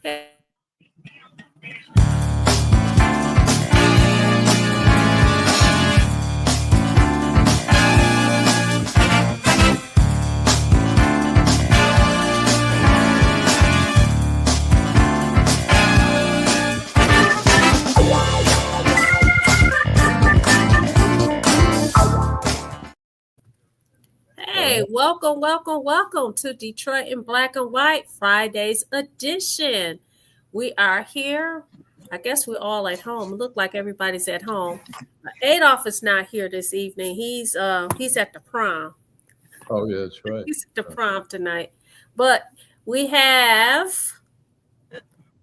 Okay. Hey, welcome to Detroit in Black and White Fridays edition. We are here. I guess we're all at home. It look like everybody's at home. Adolph is not here this evening. He's at the prom. Oh yeah, that's right. He's at the prom tonight. But we have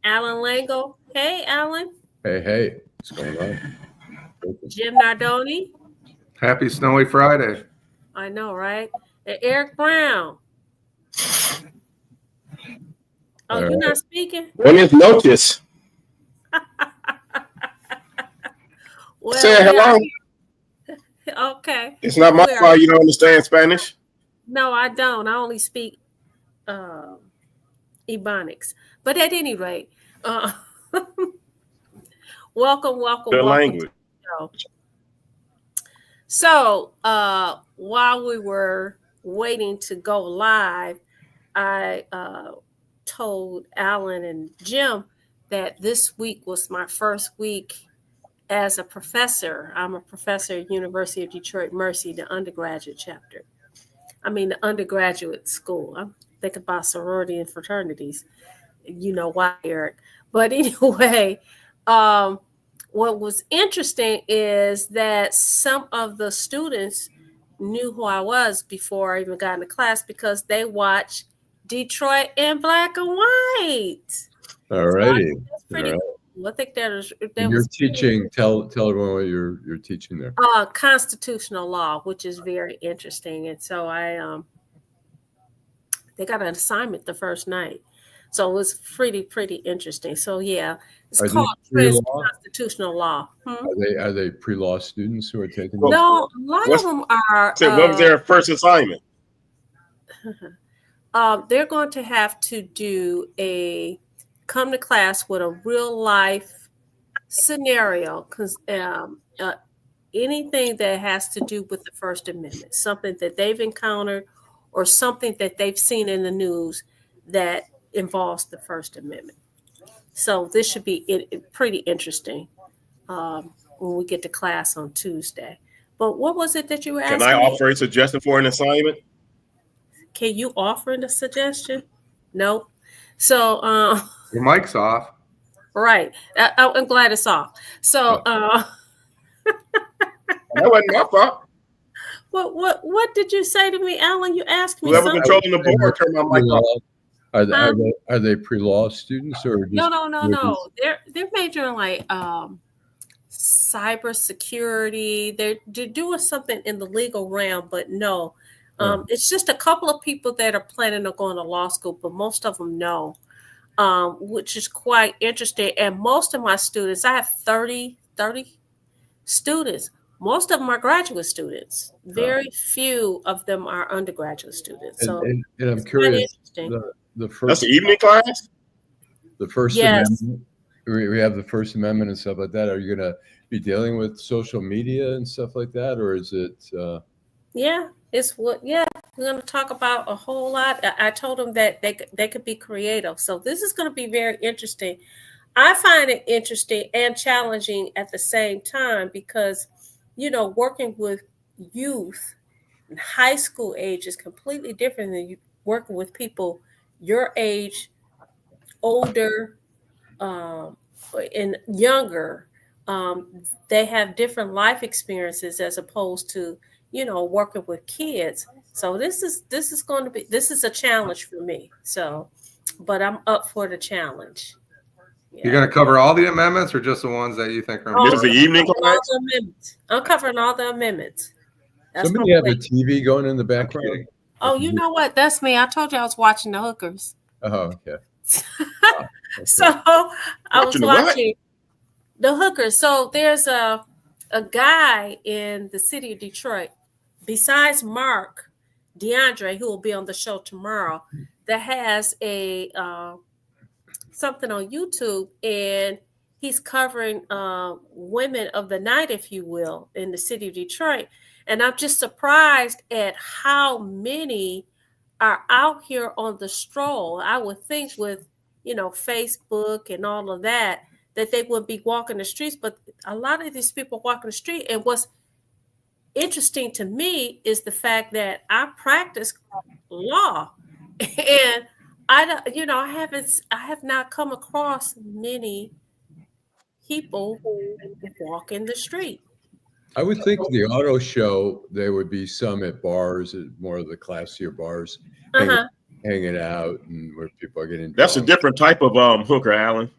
Allan Lengel. Hey, Allan. Hey, what's going on? Jim Nardone. Happy Snowy Friday. I know, right? And Eric Brown. Oh, you're not speaking? Buenas noches. Well, Say hello. Okay. It's not my fault you don't understand Spanish. No, I don't. I only speak Ebonics. But at any rate, welcome. The language. So while we were waiting to go live, I told Allan and Jim that this week was my first week as a professor. I'm a professor at University of Detroit Mercy, the undergraduate chapter. I mean, the undergraduate school. I'm thinking about sorority and fraternities. You know why, Eric. But anyway, what was interesting is that some of the students knew who I was before I even got into class because they watched Detroit in Black and White. All righty. So that's pretty cool. I think that you're was teaching. Tell everyone what you're teaching there. Constitutional law, which is very interesting. And so they got an assignment the first night. So it was pretty interesting. So yeah, it's called constitutional law. Are they pre-law students who are taking? No, a lot of them are. So what was their first assignment? They're going to have to come to class with a real life scenario, because anything that has to do with the First Amendment, something that they've encountered or something that they've seen in the news that involves the First Amendment. So this should be pretty interesting when we get to class on Tuesday. But what was it that you were asking? Can I offer a suggestion for an assignment? Can you offer a suggestion? No. So your mic's off. Right. I'm glad it's off. So that wasn't my fault. What did you say to me, Allan? You asked me. Whoever controlling the board turned my mic off. Are they pre-law students or just no? They're majoring like cybersecurity. They're doing something in the legal realm, but no. It's just a couple of people that are planning on going to law school, but most of them no, which is quite interesting. And most of my students, I have 30 students. Most of them are graduate students. Very few of them are undergraduate students. So and I'm curious. The first, that's the evening class? The First Amendment. We have the First Amendment and stuff like that. Are you going to be dealing with social media and stuff like that, or is it? Yeah, we're going to talk about a whole lot. I told them that they could be creative. So this is going to be very interesting. I find it interesting and challenging at the same time because, working with youth in high school age is completely different than you working with people your age, older, and younger. They have different life experiences as opposed to, working with kids. So this is a challenge for me. So, but I'm up for the challenge. Yeah. You're going to cover all the amendments or just the ones that you think are important? This is the evening class? I'm covering all the amendments. Somebody have a TV going in the background? Oh, you know what? That's me. I told you I was watching the hookers. Oh, okay. So I was watching the hookers. So there's a guy in the city of Detroit, besides Mark DeAndre, who will be on the show tomorrow, that has a something on YouTube, and he's covering women of the night, if you will, in the city of Detroit. And I'm just surprised at how many are out here on the stroll. I would think with, Facebook and all of that, that they would be walking the streets, but a lot of these people walking the street. And what's interesting to me is the fact that I practice law, and I don't, I have not come across many people who walk in the street. I would think the auto show, there would be some at bars, more of the classier bars, hanging out, and where people are getting That's drunk. a different type of hooker, Allen.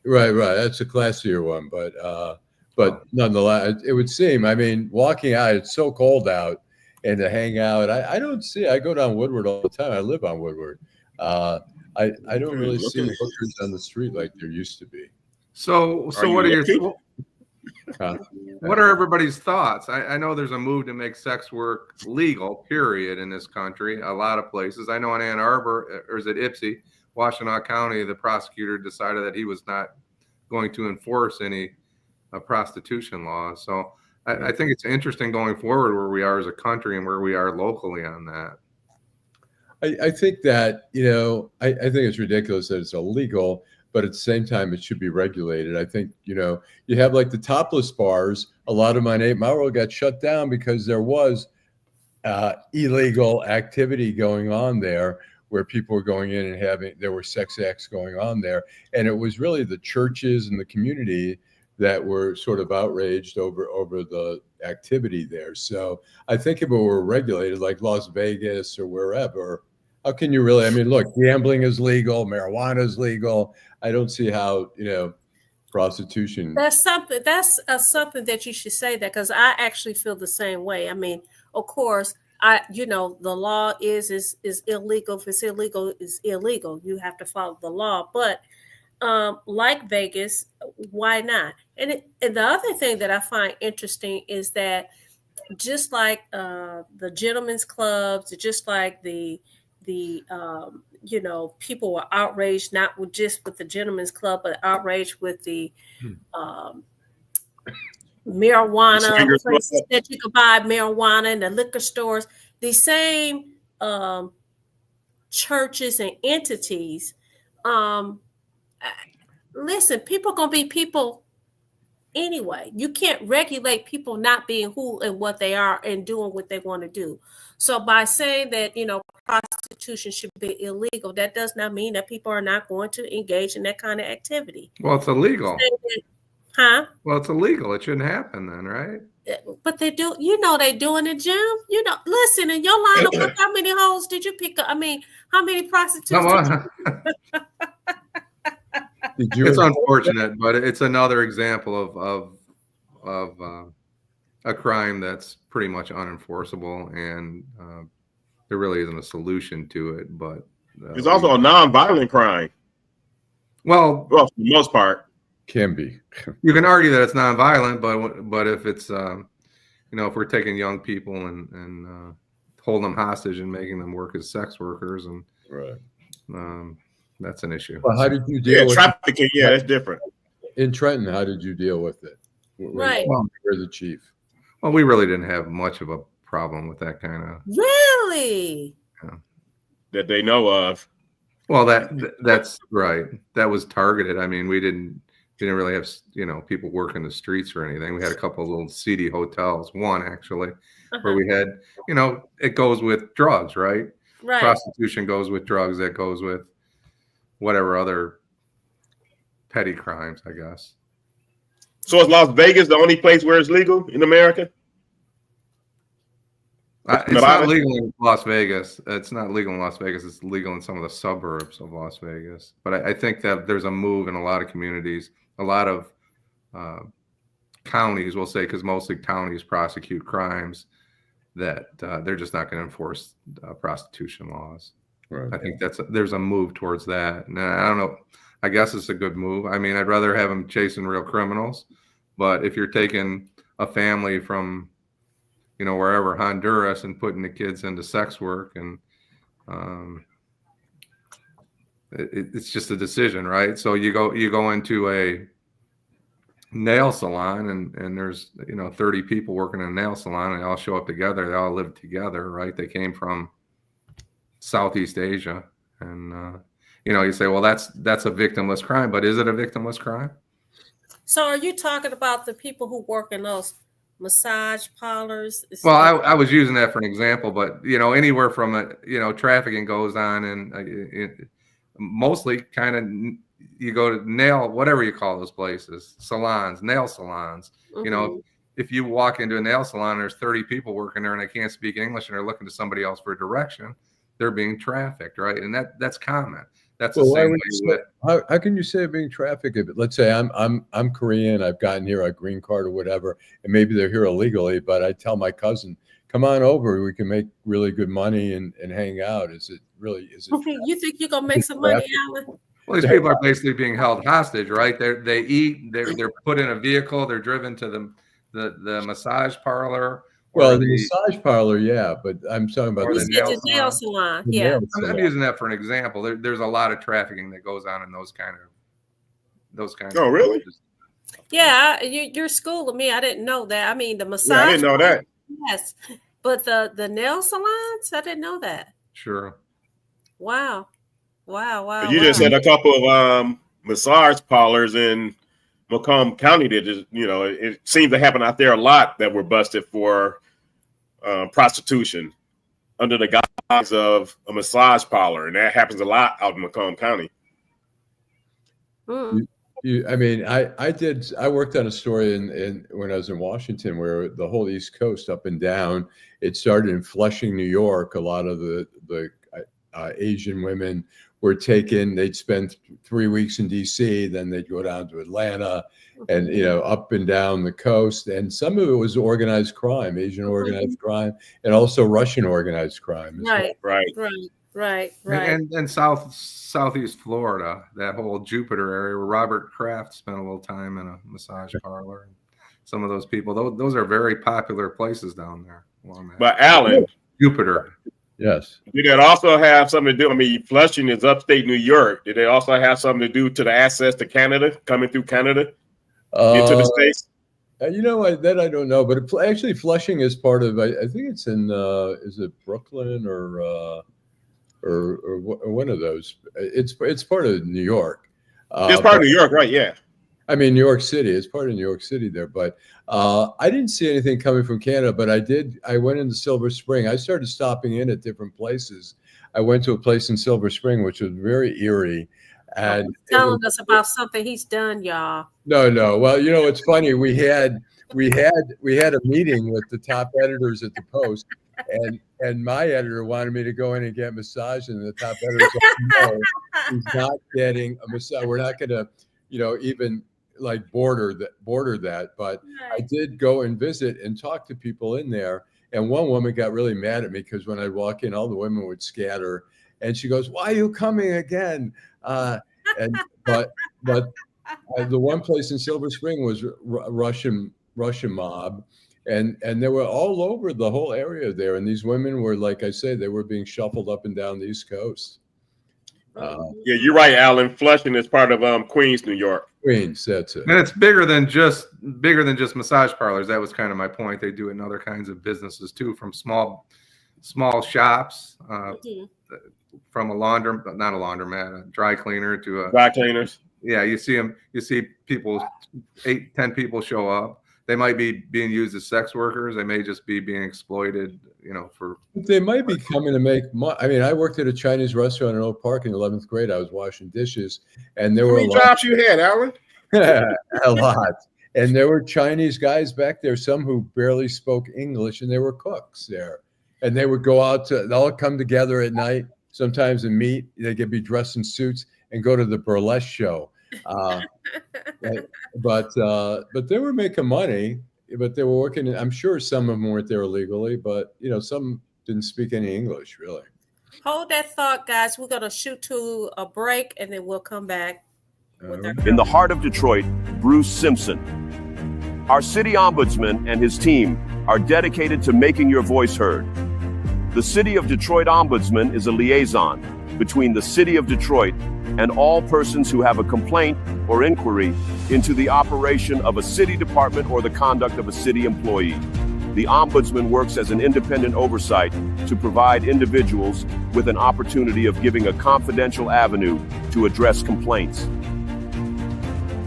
Right. That's a classier one, but nonetheless, it would seem. I mean, walking out, it's so cold out, and to hang out, I don't see. I go down Woodward all the time. I live on Woodward. I don't really see hookers on the street like there used to be. So what are your what are everybody's thoughts? I know there's a move to make sex work legal, period, in this country. A lot of places. I know in Ann Arbor, or is it Ypsi, Washtenaw County, the prosecutor decided that he was not going to enforce any prostitution laws. So I think it's interesting going forward where we are as a country and where we are locally on that. I think that, I think it's ridiculous that it's illegal, but at the same time, it should be regulated. I think, you have like the topless bars. A lot of them on 8 Mile Road got shut down because there was illegal activity going on there, where people were going in and there were sex acts going on there. And it was really the churches and the community that were sort of outraged over the activity there. So I think if it were regulated like Las Vegas or wherever, how can you really, look, gambling is legal, marijuana is legal. I don't see how, prostitution. That's something that you should say that, because I actually feel the same way. Of course, the law is illegal. If it's illegal, it's illegal. You have to follow the law. But like Vegas, why not? And the other thing that I find interesting is that just like the gentlemen's clubs, just like the people were outraged, not just with the gentlemen's club, but outraged with the marijuana places that you could buy marijuana in the liquor stores. The same churches and entities. Listen, people are going to be people anyway. You can't regulate people not being who and what they are and doing what they want to do. So by saying that, prostitution should be illegal, that does not mean that people are not going to engage in that kind of activity. Well, it's illegal. Huh? Well, it's illegal. It shouldn't happen then, right? But they do, they doing it, Jim. Listen, in your lineup, how many hoes did you pick up? How many prostitutes? It's unfortunate, but it's another example of a crime that's pretty much unenforceable, and there really isn't a solution to it. But it's also a non-violent crime. Well, for the most part, can be. You can argue that it's non-violent, but if it's if we're taking young people and holding them hostage and making them work as sex workers, and right. That's an issue. Well, how did you deal with trafficking? Yeah, that's different. In Trenton, how did you deal with it? Right. You're the chief. Well, we really didn't have much of a problem with that kind of. Really? That they know of. Well, that's right. That was targeted. We didn't really have people working the streets or anything. We had a couple of little seedy hotels. One actually, where we had it goes with drugs, right? Right. Prostitution goes with drugs. That goes with whatever other petty crimes, I guess. So is Las Vegas the only place where it's legal in America? It's not legal in Las Vegas. It's not legal in Las Vegas. It's legal in some of the suburbs of Las Vegas. But I think that there's a move in a lot of communities, a lot of counties, we'll say, because mostly counties prosecute crimes, that they're just not going to enforce prostitution laws. Right. I think there's a move towards that. And I don't know. I guess it's a good move. I'd rather have them chasing real criminals. But if you're taking a family from, wherever, Honduras, and putting the kids into sex work, and it's just a decision, right? So you go into a nail salon and there's 30 people working in a nail salon, and they all show up together. They all live together, right? They came from Southeast Asia, and you say, well, that's a victimless crime, but is it a victimless crime? So are you talking about the people who work in those massage parlors? Well, I was using that for an example, but anywhere from trafficking goes on, and mostly kind of you go to nail, whatever you call those places, salons, nail salons. Mm-hmm. If you walk into a nail salon, there's 30 people working there and they can't speak English and they're looking to somebody else for direction, they're being trafficked, right? And that's common. That's the same way. How can you say being trafficked? Let's say I'm Korean, I've gotten here a green card or whatever, and maybe they're here illegally, but I tell my cousin, come on over, we can make really good money and hang out. Is it you think you're gonna make some money, Allan? Well, these people are basically being held hostage, right? They eat, they're put in a vehicle, they're driven to the massage parlor. Well, the massage parlor, yeah, but I'm talking about the nail salon. Yeah, I'm using that for an example. There's a lot of trafficking that goes on in those kind of. Oh, really? Yeah, you're schooling me. I didn't know that. I mean, the massage. Yeah, I didn't know that. Yes, but the nail salons, I didn't know that. Sure. Wow. You just had a couple of massage parlors in Macomb County that just, it seems to happen out there a lot that were busted for prostitution under the guise of a massage parlor, and that happens a lot out in Macomb County. Mm. I worked on a story in when I was in Washington where the whole East Coast up and down. It started in Flushing, New York. A lot of the Asian women were taken. They'd spend 3 weeks in DC, then they'd go down to Atlanta, and up and down the coast. And some of it was organized crime, Asian organized crime, and also Russian organized crime. Right. And Southeast Florida, that whole Jupiter area where Robert Kraft spent a little time in a massage parlor. Some of those people, those are very popular places down there. But Allan, Jupiter. Yes. Did that also have something to do? I mean, Flushing is upstate New York. Did they also have something to do to the access to Canada, coming through Canada into the States? That I don't know, but actually Flushing is part of. I think it's in. Is it Brooklyn or one of those? It's part of New York. It's part of New York, right? Yeah. I mean, New York City. It's part of New York City there, but I didn't see anything coming from Canada. But I went into Silver Spring. I started stopping in at different places. I went to a place in Silver Spring, which was very eerie. And telling us about something he's done, y'all. No. Well, it's funny. We had a meeting with the top editors at the Post, and my editor wanted me to go in and get massage, and the top editor said, no, he's not getting a massage. We're not going to, even like border that. But I did go and visit and talk to people in there. And one woman got really mad at me because when I'd walk in, all the women would scatter. And she goes, "Why are you coming again?" But the one place in Silver Spring was Russian Mob, and they were all over the whole area there. And these women were, like I say, they were being shuffled up and down the East Coast. Yeah, you're right, Allan. Flushing is part of Queens, New York. Queens, that's it. And it's bigger than just massage parlors. That was kind of my point. They do it in other kinds of businesses too, from small shops, from not a laundromat, a dry cleaner to a dry cleaners. Yeah, you see people, 8-10 people show up. They might be being used as sex workers. They may just be being exploited, They might be coming to make money. I mean, I worked at a Chinese restaurant in Oak Park in 11th grade. I was washing dishes, and there were how many jobs you had, Allan? A lot. And there were Chinese guys back there, some who barely spoke English, and they were cooks there. And they would go out they'll all come together at night, sometimes and meet. They could be dressed in suits and go to the burlesque show. But they were making money, but they were working. I'm sure some of them weren't there illegally, but some didn't speak any English really. Hold that thought, guys. We're gonna shoot to a break and then we'll come back. In the heart of Detroit, Bruce Simpson. Our city ombudsman and his team are dedicated to making your voice heard. The City of Detroit Ombudsman is a liaison between the City of Detroit and all persons who have a complaint or inquiry into the operation of a city department or the conduct of a city employee. The Ombudsman works as an independent oversight to provide individuals with an opportunity of giving a confidential avenue to address complaints.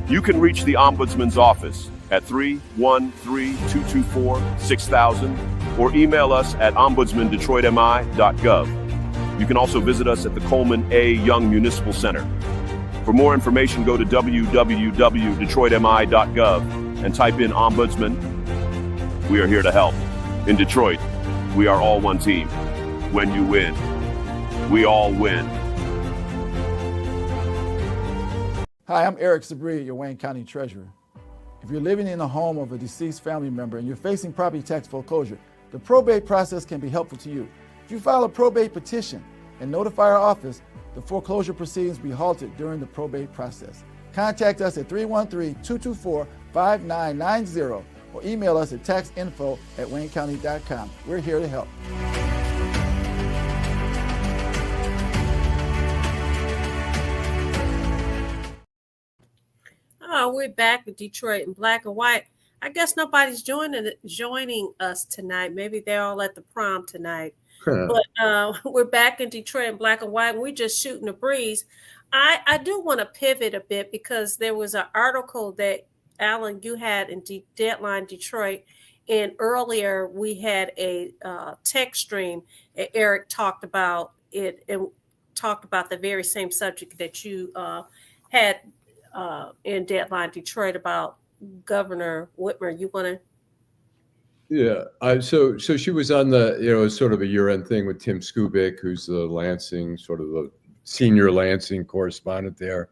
You can reach the Ombudsman's office at 313-224-6000 or email us at ombudsmandetroitmi.gov. You can also visit us at the Coleman A. Young Municipal Center. For more information, go to www.detroitmi.gov and type in Ombudsman. We are here to help. In Detroit, we are all one team. When you win, we all win. Hi, I'm Eric Sabri, your Wayne County Treasurer. If you're living in a home of a deceased family member and you're facing property tax foreclosure, the probate process can be helpful to you. If you file a probate petition and notify our office, the foreclosure proceedings will be halted during the probate process. Contact us at 313-224-5990 or email us at taxinfo@waynecounty.com. We're here to help. We're back with Detroit in Black and White. I guess nobody's joining us tonight. Maybe they're all at the prom tonight. But we're back in Detroit in Black and White, and we're just shooting a breeze. I do want to pivot a bit because there was an article that, Allan, you had in Deadline Detroit, and earlier we had a text stream, and Eric talked about it and talked about the very same subject that you had in Deadline Detroit about Governor Whitmer. You want to? Yeah. So she was on the, sort of a year-end thing with Tim Skubic, who's the Lansing, sort of the senior Lansing correspondent there.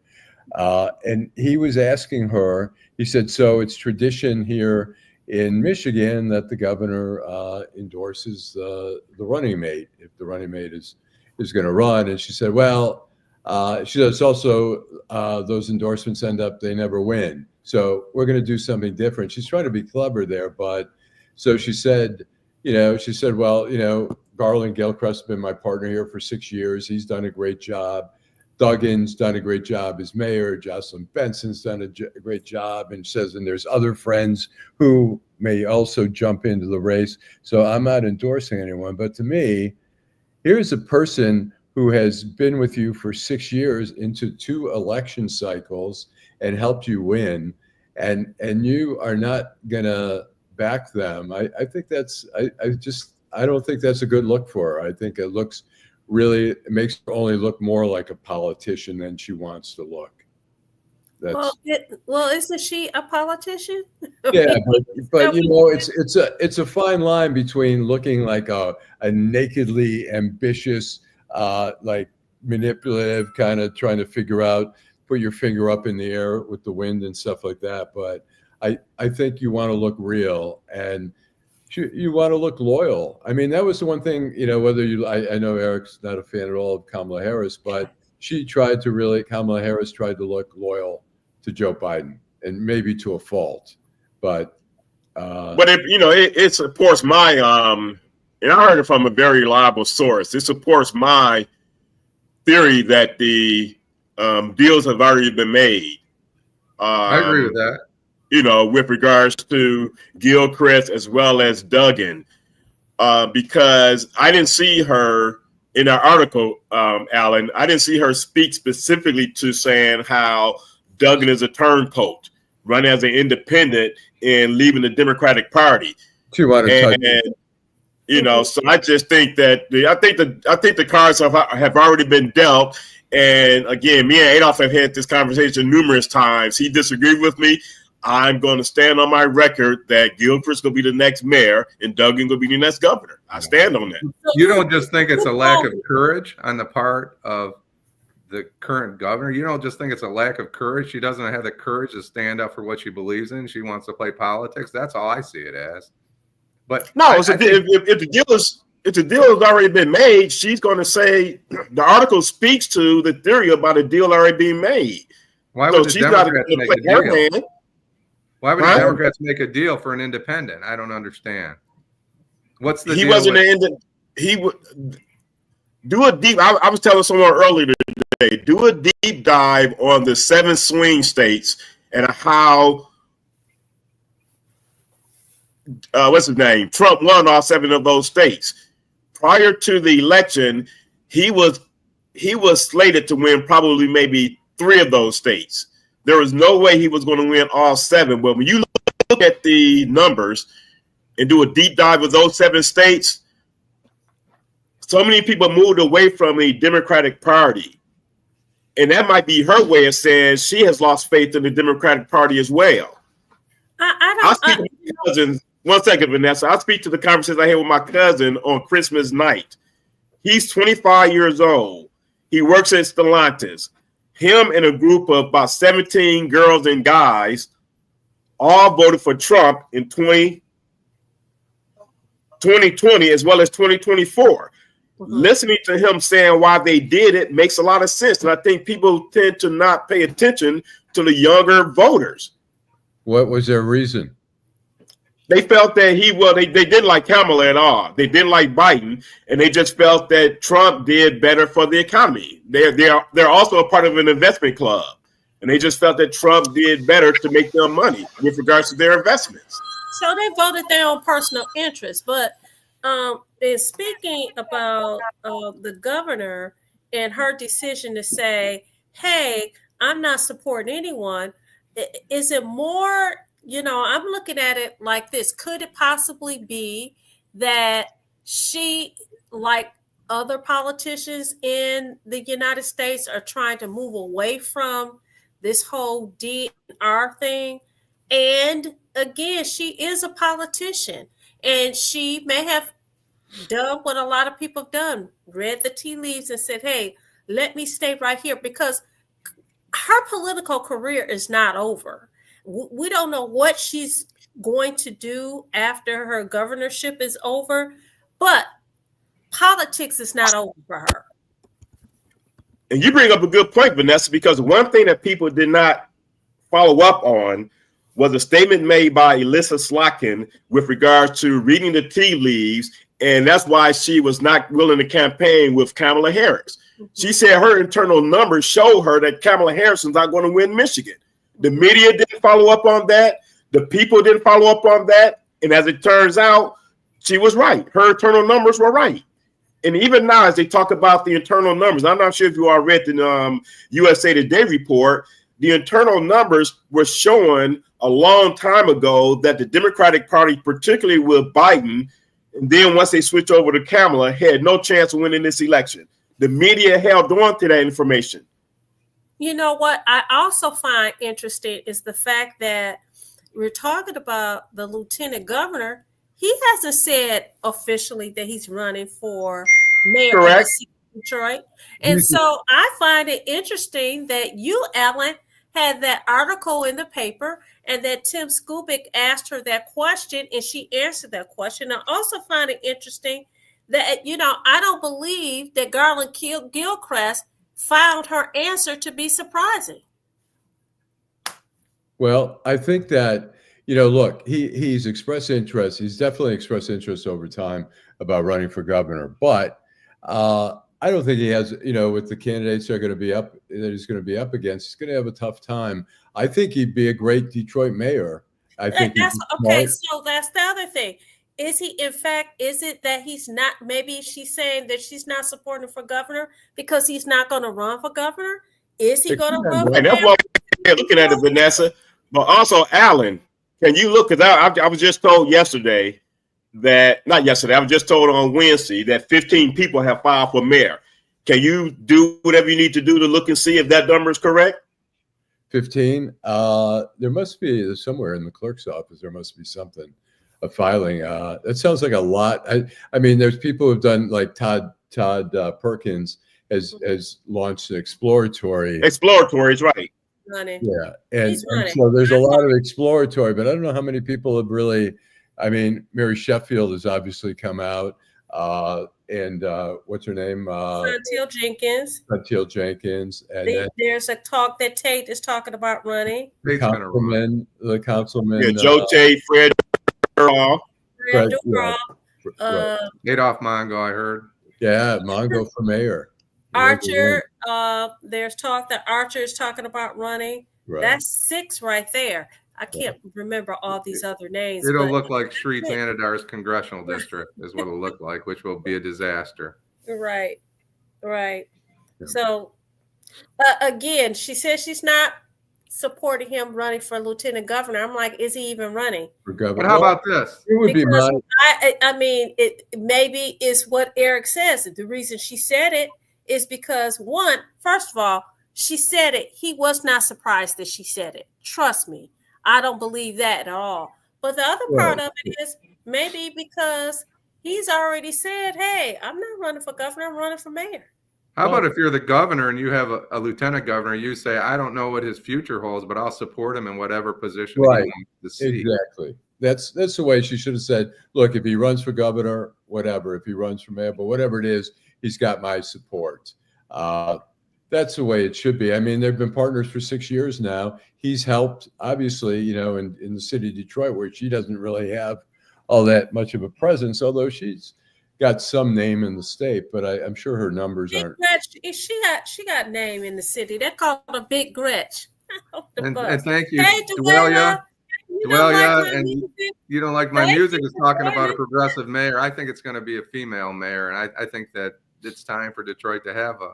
And he was asking her, he said, so it's tradition here in Michigan that the governor endorses the running mate if the running mate is going to run. And she said, well, she said, it's also those endorsements they never win. So we're going to do something different. She's trying to be clever there, but so she said, well, Garland Gilchrist has been my partner here for 6 years. He's done a great job. Duggan's done a great job as mayor. Jocelyn Benson's done a great job, and says, and there's other friends who may also jump into the race. So I'm not endorsing anyone, but to me, here's a person who has been with you for 6 years into 2 election cycles and helped you win, and you are not gonna back them. I think that's I don't think that's a good look for her. I think it makes her only look more like a politician than she wants to look. Well, isn't she a politician? Yeah, but it's a fine line between looking like a nakedly ambitious, like manipulative, kind of trying to put your finger up in the air with the wind and stuff like that. But I think you want to look real and you want to look loyal. I mean, that was the one thing, I know Eric's not a fan at all of Kamala Harris, but Kamala Harris tried to look loyal to Joe Biden, and maybe to a fault. But it supports my, and I heard it from a very reliable source. It supports my theory that the deals have already been made. I agree with that. With regards to Gilchrist as well as Duggan, because I didn't see her in our article, Allan. I didn't see her speak specifically to saying how Duggan is a turncoat, running as an independent and leaving the Democratic Party. So I just think that I think the cards have already been dealt. And again, me and Adolph have had this conversation numerous times. He disagreed with me. I'm going to stand on my record that Gilchrist will be the next mayor and Duggan will be the next governor. I stand on that. You don't just think it's a lack of courage on the part of the current governor? You don't just think it's a lack of courage? She doesn't have the courage to stand up for what she believes in. She wants to play politics. That's all I see it as. But no, if the deal has already been made, she's going to say the article speaks to the theory about a deal already being made. Why would the Democrats make a deal? Why would the Democrats make a deal for an independent? I don't understand. What's the deal? He wasn't an independent. do a deep. I was telling someone earlier today. Do a deep dive on the 7 swing states and how what's his name? Trump won all 7 of those states. Prior to the election, he was slated to win probably maybe 3 of those states. There was no way he was going to win all 7. But when you look at the numbers and do a deep dive of those 7 states, so many people moved away from the Democratic Party. And that might be her way of saying she has lost faith in the Democratic Party as well. I'll speak to my cousin. One second, Vanessa. I'll speak to the conversation I had with my cousin on Christmas night. He's 25 years old. He works at Stellantis. Him and a group of about 17 girls and guys all voted for Trump in 2020 as well as 2024. Listening to him saying why they did it makes a lot of sense. And I think people tend to not pay attention to the younger voters. What was their reason? They felt that they didn't like Kamala at all. They didn't like Biden, and they just felt that Trump did better for the economy. They're also a part of an investment club, and they just felt that Trump did better to make them money with regards to their investments. So they voted their own personal interest. But in speaking about the governor and her decision to say, hey, I'm not supporting anyone, is it more, I'm looking at it like this. Could it possibly be that she, like other politicians in the United States, are trying to move away from this whole DNR thing? And again, she is a politician, and she may have done what a lot of people have done, read the tea leaves and said, hey, let me stay right here, because her political career is not over. We don't know what she's going to do after her governorship is over, but politics is not over for her. And you bring up a good point, Vanessa, because one thing that people did not follow up on was a statement made by Elissa Slotkin with regards to reading the tea leaves, and that's why she was not willing to campaign with Kamala Harris. She said her internal numbers show her that Kamala Harris is not going to win Michigan. The media didn't follow up on that. The people didn't follow up on that. And as it turns out, she was right. Her internal numbers were right. And even now, as they talk about the internal numbers, I'm not sure if you all read the USA Today report, the internal numbers were showing a long time ago that the Democratic Party, particularly with Biden, and then once they switched over to Kamala, had no chance of winning this election. The media held on to that information. You know what I also find interesting is the fact that we're talking about the lieutenant governor. He hasn't said officially that he's running for mayor of the city of Detroit. And so I find it interesting that you, Allan, had that article in the paper and that Tim Skubic asked her that question and she answered that question. I also find it interesting that, I don't believe that Garland Gilchrist found her answer to be surprising. Well, I think that, look, he's expressed interest. He's definitely expressed interest over time about running for governor. But I don't think he has, with the candidates that he's going to be up against, he's going to have a tough time. I think he'd be a great Detroit mayor. I think okay. So that's the other thing. Is it that he's not, maybe she's saying that she's not supporting for governor because he's not going to run for governor? Is he going to run for governor? That's what we're looking at it, Vanessa. But also, Allan, can you look, because I was just told I was just told on Wednesday that 15 people have filed for mayor. Can you do whatever you need to do to look and see if that number is correct? 15? There must be somewhere in the clerk's office, there must be something. A filing. That sounds like a lot. I mean, there's people who've done, like Todd Perkins has launched an exploratory. Exploratory is right. Running. Yeah, and so there's a lot of exploratory, but I don't know how many people have really. I mean, Mary Sheffield has obviously come out, and what's her name? Santil Jenkins. Santil Jenkins, and there's a talk that Tate is talking about running. The councilman. Yeah, Joe Tate, Fred. Adolph Mongo, I heard. Yeah, Mongo for mayor. Archer, there's talk that Archer is talking about running. Right. That's 6 right there. I can't remember all these other names. It'll but look like Sri Thanadar's congressional district is what it'll look like, which will be a disaster. Right. So, again, she says she's not supporting him running for lieutenant governor. I'm like, is he even running? For governor. But how about this? It would be I mean, it maybe is what Eric says. The reason she said it is because, first of all, she said it. He was not surprised that she said it. Trust me. I don't believe that at all. But the other part of it is maybe because he's already said, hey, I'm not running for governor, I'm running for mayor. How about if you're the governor and you have a lieutenant governor, you say, I don't know what his future holds, but I'll support him in whatever position he wants to see. Exactly. That's the way she should have said, look, if he runs for governor, whatever, if he runs for mayor, but whatever it is, he's got my support. That's the way it should be. I mean, they've been partners for 6 years now. He's helped, obviously, in the city of Detroit, where she doesn't really have all that much of a presence, although she's got some name in the state, but I'm sure her numbers aren't. She got name in the city. They call her Big Gretch. And thank you, hey, Dwelia, and you don't like my music is talking about a progressive mayor. I think it's going to be a female mayor, and I think that it's time for Detroit to have a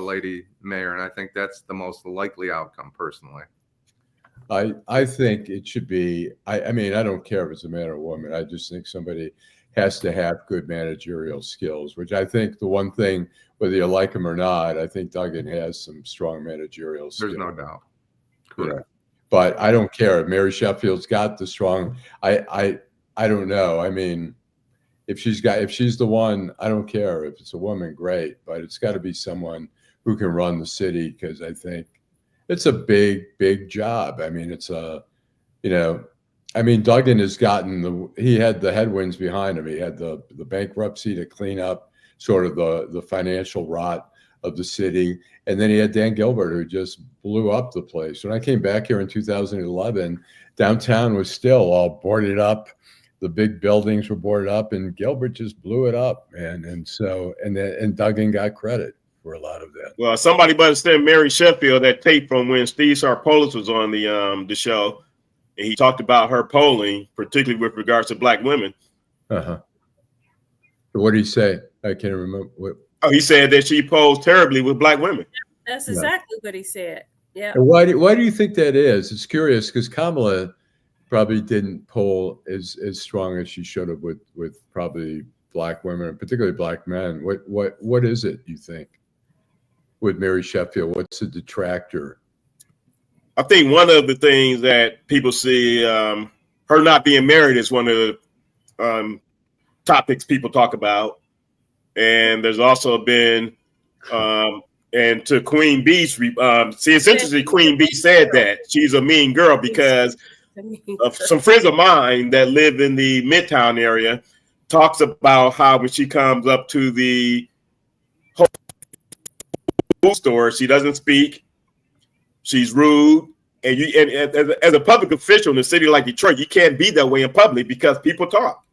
lady mayor, and I think that's the most likely outcome, personally. I think it should be. I mean, I don't care if it's a man or a woman. I just think somebody has to have good managerial skills, which I think the one thing, whether you like him or not, I think Duggan has some strong managerial skills. There's no doubt. Correct. Yeah. But I don't care if Mary Sheffield's got the strong. I don't know. I mean, if she's the one, I don't care. If it's a woman, great. But it's got to be someone who can run the city, because I think it's a big job. I mean, it's Duggan has he had the headwinds behind him. He had the bankruptcy to clean up sort of the financial rot of the city. And then he had Dan Gilbert, who just blew up the place. When I came back here in 2011, downtown was still all boarded up. The big buildings were boarded up, and Gilbert just blew it up. And Duggan got credit for a lot of that. Well, somebody better send Mary Sheffield that tape from when Steve Sarpolis was on the show. And he talked about her polling, particularly with regards to Black women. Uh-huh. What did he say? I can't remember. He said that she polls terribly with Black women. That's exactly what he said. Yeah. And why do you think that is? It's curious, because Kamala probably didn't poll as strong as she should have with probably Black women, and particularly Black men. What is it, you think, with Mary Sheffield? What's the detractor? I think one of the things that people see, her not being married is one of the topics people talk about. And there's also been, and to Queen Bee's, it's interesting, Queen Bee said that she's a mean girl because of some friends of mine that live in the Midtown area talks about how when she comes up to the whole store, she doesn't speak. She's rude, and as a public official in a city like Detroit, you can't be that way in public because people talk.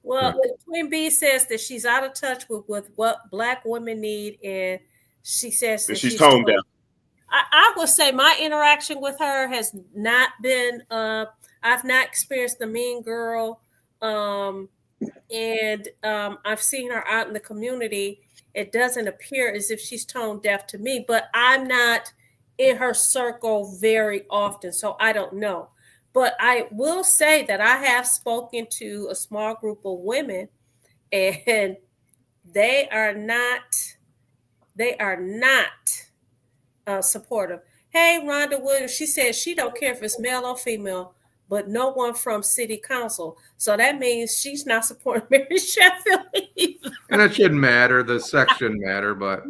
Well, Queen Bee says that she's out of touch with what Black women need, and she says that she's toned down. I would say my interaction with her has not been. I've not experienced the mean girl, and I've seen her out in the community. It doesn't appear as if she's tone deaf to me, but I'm not in her circle very often, so I don't know. But I will say that I have spoken to a small group of women, and they are not supportive. Hey, Rhonda Williams, she says she don't care if it's male or female, but no one from city council. So that means she's not supporting Mary Sheffield either. And it shouldn't matter. The sex shouldn't matter. But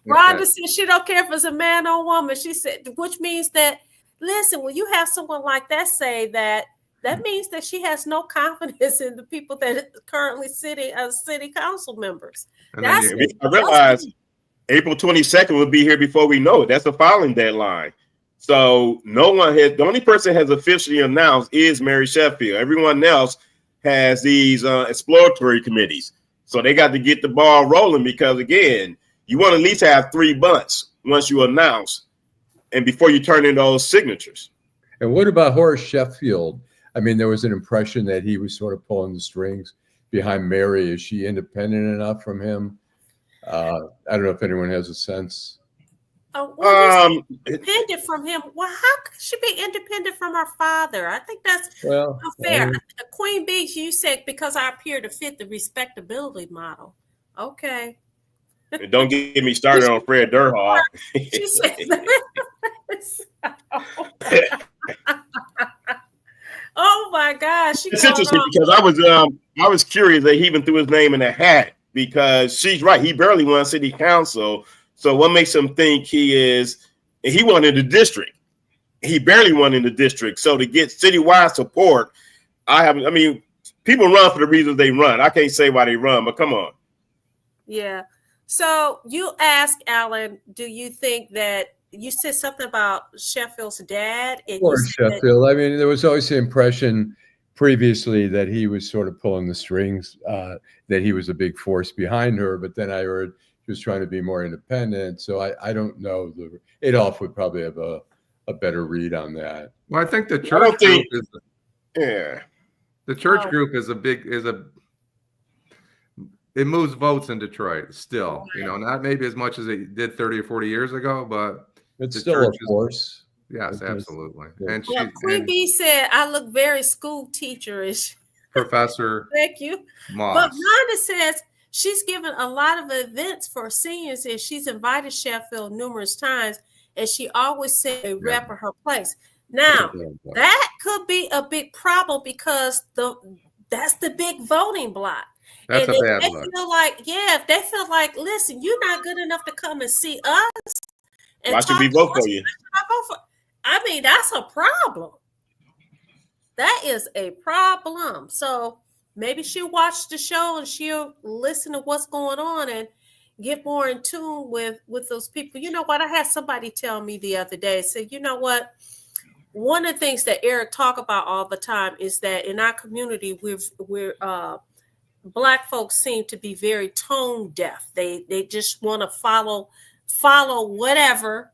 Rhonda says she don't care if it's a man or a woman. She said, which means that, listen, when you have someone like that say that, that means that she has no confidence in the people that currently sitting as city council members. I realize April 22nd will be here before we know it. That's the filing deadline. So the only person has officially announced is Mary Sheffield. Everyone else has these exploratory committees. So they got to get the ball rolling because, again, you want to at least have 3 months once you announce and before you turn in those signatures. And what about Horace Sheffield? I mean, there was an impression that he was sort of pulling the strings behind Mary. Is she independent enough from him? I don't know if anyone has a sense. Independent from him. Well, how could she be independent from her father? I think that's unfair. Queen Bee, you said because I appear to fit the respectability model. Okay. And don't get me started on Fred Durhal. She said, oh my gosh. It's interesting because I was curious that he even threw his name in a hat because she's right. He barely won city council. So what makes him think he won in the district? He barely won in the district. So to get citywide support, people run for the reasons they run. I can't say why they run, but come on. Yeah. So you asked Allan, do you think that you said something about Sheffield's dad? Or Sheffield. I mean, there was always the impression previously that he was sort of pulling the strings, that he was a big force behind her. But then I heard he was trying to be more independent. So I don't know. Adolph would probably have a better read on that. Well, I think the church group the church group is it moves votes in Detroit still, not maybe as much as it did 30 or 40 years ago, but it's still a force. Yes, absolutely. Yeah. And Queen Bee said, I look very school teacherish. Professor Thank you. Moss. But Rhonda says she's given a lot of events for seniors and she's invited Sheffield numerous times and she always said a rep of her place. Now, that could be a big problem because that's the big voting block. That's and a bad if look. If they feel like, listen, you're not good enough to come and see us. Why should we vote for you? I mean, that's a problem. That is a problem. So maybe she'll watch the show and she'll listen to what's going on and get more in tune with those people. You know what? I had somebody tell me the other day, say, you know what? One of the things that Eric talk about all the time is that in our community, we're Black folks seem to be very tone deaf. They just want to follow whatever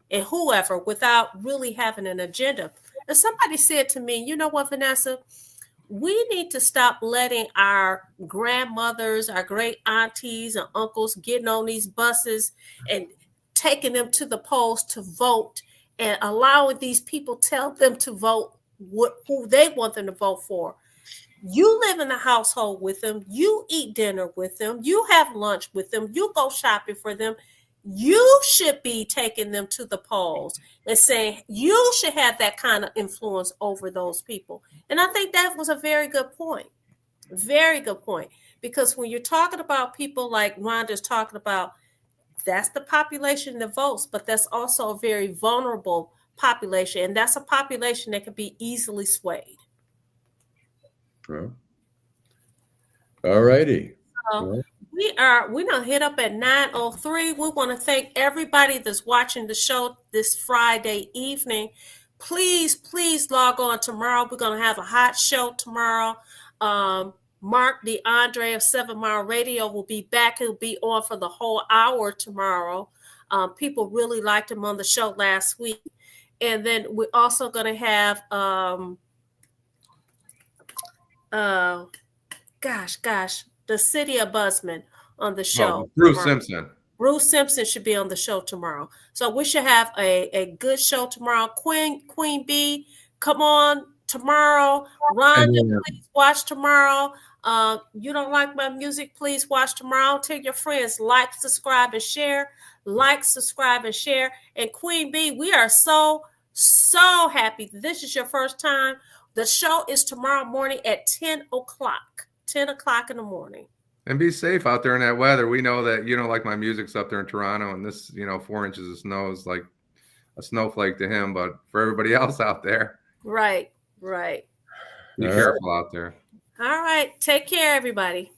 and whoever without really having an agenda. And somebody said to me, you know what, Vanessa, we need to stop letting our grandmothers, our great aunties and uncles getting on these buses and taking them to the polls to vote and allowing these people tell them to vote who they want them to vote for. You live in the household with them. You eat dinner with them. You have lunch with them. You go shopping for them. You should be taking them to the polls and saying you should have that kind of influence over those people. And I think that was a very good point. Very good point. Because when you're talking about people like Rhonda's talking about, that's the population that votes, but that's also a very vulnerable population. And that's a population that can be easily swayed. Well, all righty. We don't hit up at 9:03. We want to thank everybody that's watching the show this Friday evening. Please log on tomorrow. We're going to have a hot show tomorrow. Mark DeAndre of 7 Mile Radio will be back. He'll be on for the whole hour tomorrow. People really liked him on the show last week. And then we're also going to have the City of Buzzman on the show. Bruce Simpson. Bruce Simpson should be on the show tomorrow. So we should have a good show tomorrow. Queen Bee, come on tomorrow. Rhonda, please watch tomorrow. You don't like my music, please watch tomorrow. Tell your friends, like, subscribe, and share. Like, subscribe, and share. And Queen Bee, we are so happy that this is your first time. The show is tomorrow morning at 10 o'clock. 10 o'clock in the morning. And be safe out there in that weather. We know that you don't like my music's up there in Toronto, and this, 4 inches of snow is like a snowflake to him, but for everybody else out there. Right. Be careful out there. All right. Take care, everybody.